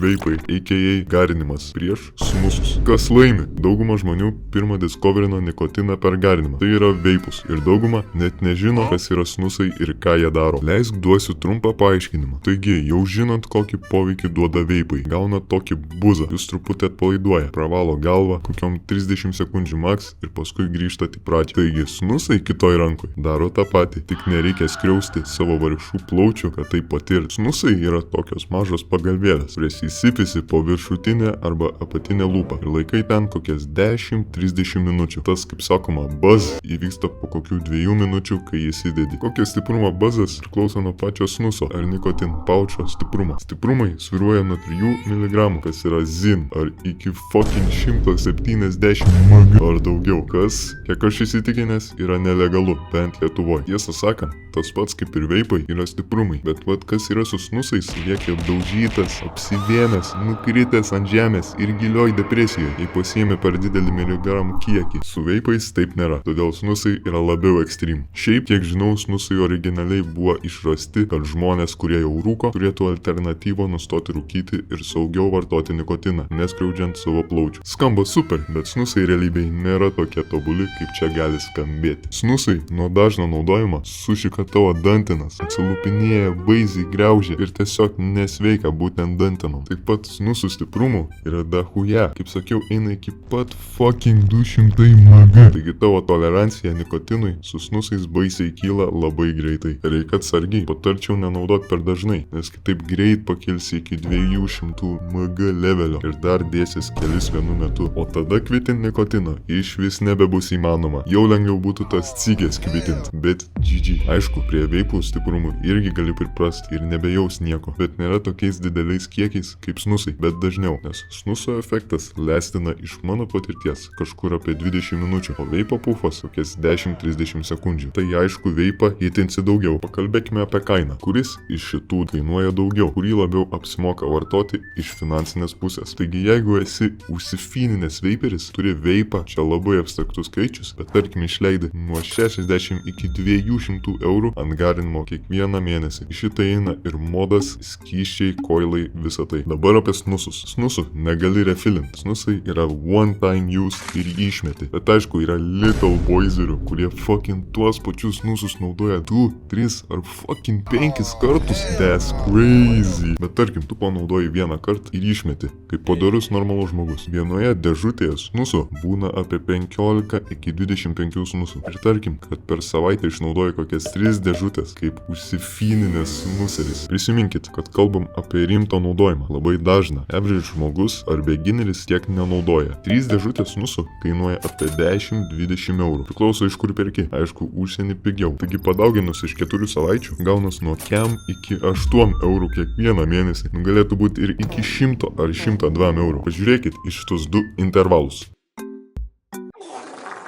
Veipai, a.k.a. garinimas prieš snusus. Kas laimi? Dauguma žmonių pirmą discoverino nikotiną per garinimą. Tai yra veipus. Ir dauguma net nežino, kas yra snusai ir ką jie daro. Leisk duosiu trumpą paaiškinimą. Taigi, jau žinant, kokį poveikį duoda veipai, gauna tokį buzą. Jūs truputį atpalaiduoja, pravalo galvą, kokiom 30 sekundžių maks ir paskui grįžtat į pradžią. Taigi, snusai kitoj rankoje daro tą patį, tik nereikia skriausti savo vargšų plaučių, kad tai patirti. Snusai yra tokios mažos pagalvėlės, kurias įsipisi po viršutinę arba apatinę lūpą ir laikai ten kokias 10-30 minučių. Tas, kaip sakoma, buzz įvyksta po kokių 2 minučių, kai jis įdedi. Kokio stiprumo buzzas priklauso nuo pačio snuso ar nikotin paučio stiprumo. Stiprumai svyruoja nuo 3 mg, kas yra zin, ar iki fucking 170 mg ar daugiau, kas, kiek aš įsitikinęs, yra nelegalu, bent Lietuvoje. Tiesą sakant, tas pats kaip ir veipai yra stiprumai, bet vat kas yra su snusais, lieki apdaužytas, apsivėmęs, nukritęs ant žemės ir gilioj depresijoje, jei pasiėmė per didelį miligramų kiekį. Su veipais taip nėra, todėl snusai yra labiau ekstrem. Šiaip, kiek žinau, snusai originaliai buvo išrasti, kad žmonės, kurie jau rūko, turėtų alternatyvą nustoti rūkyti ir saugiau vartoti nikotiną, neskriaudžiant savo plaučių. Skamba super, bet snusai realybėje nėra tokie tobuli, kaip čia gali skambėti. Snusai nuo dažno naudojimo sušika tavo dantenas, atsilupinėja, baisiai griaužia ir tiesiog nesveika būtent dantenom. Taip pat snusų stiprumų yra dahuja, kaip sakiau, eina iki pat fucking 200 mg. Taigi tavo tolerancija nikotinui su snusais baisiai kyla labai greitai. Reikia atsargiai, patarčiau nenaudot per dažnai, nes kitaip greit pakilsi iki 200 mg levelio ir dar dėsis kelis vienu metu. O tada kvitint nikotino iš vis nebebus įmanoma. Jau lengviau būtų tas cigės kvitint, bet GG. Aišku, prie veipų stiprumų irgi gali priprasti ir nebejaus nieko, bet nėra tokiais dideliais kiekiais kaip snusai, bet dažniau, nes snuso efektas lestina iš mano patirties kažkur apie 20 minučių, o veipo pufas kokias 10-30 sekundžių. Tai aišku, veipą įtinsi daugiau. Pakalbėkime apie kainą, kuris iš šitų kainuoja daugiau, kurį labiau apsimoka vartoti iš finansinės pusės. Taigi jeigu esi užsifininęs veiperis, turi veipą, čia labai abstraktus skaičius, bet tarkim išleidi nuo 60 iki 200 eurų ant garinimo kiekvieną mėnesį. Iš šitą eina ir modas, skysčiai, koilai, visą tai. Dabar apie snusus. Snusų negali refilint. Snusai yra one time use ir išmeti. Bet aišku, yra little boyserių, kurie fucking tuos pačius snusus naudoja 2, 3 ar fucking 5 kartus. That's crazy. Bet tarkim, tu panaudoji vieną kartą ir išmeti, kaip padorus normalus žmogus. Vienoje dėžutėje snusų būna apie 15 iki 25 snusų. Ir tarkim, kad per savaitę išnaudoji kokias 3 dėžutės, kaip užsifininės snuseris. Prisiminkit, kad kalbam apie rimto naudojimą. Labai dažna. Average žmogus ar beginneris tiek nenaudoja. 3 dėžutės snusų kainuoja apie 10-20 eurų. Priklauso iš kur perki. Aišku, užsienį pigiau. Taigi padauginus iš 4 savaičių gaunas nuo kem iki 8 eurų kiekvieną mėnesį. Galėtų būti ir iki 100 ar 102 eurų. Pažiūrėkit iš šitus 2 intervalus.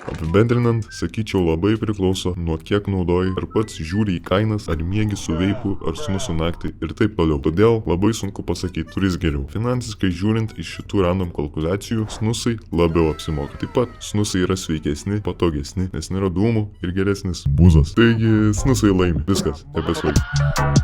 Apibendrinant, sakyčiau, labai priklauso nuo kiek naudoji, ar pats žiūri į kainas, ar miegi su veipu, ar snusu naktį ir taip toliau. Todėl labai sunku pasakyti, kuris geriau. Finansiškai žiūrint iš šitų random kalkulacijų, snusai labiau apsimoka. Taip pat snusai yra sveikesni, patogesni, nes nėra dūmų ir geresnis buzas. Taigi snusai laimi. Viskas, apie sveiką.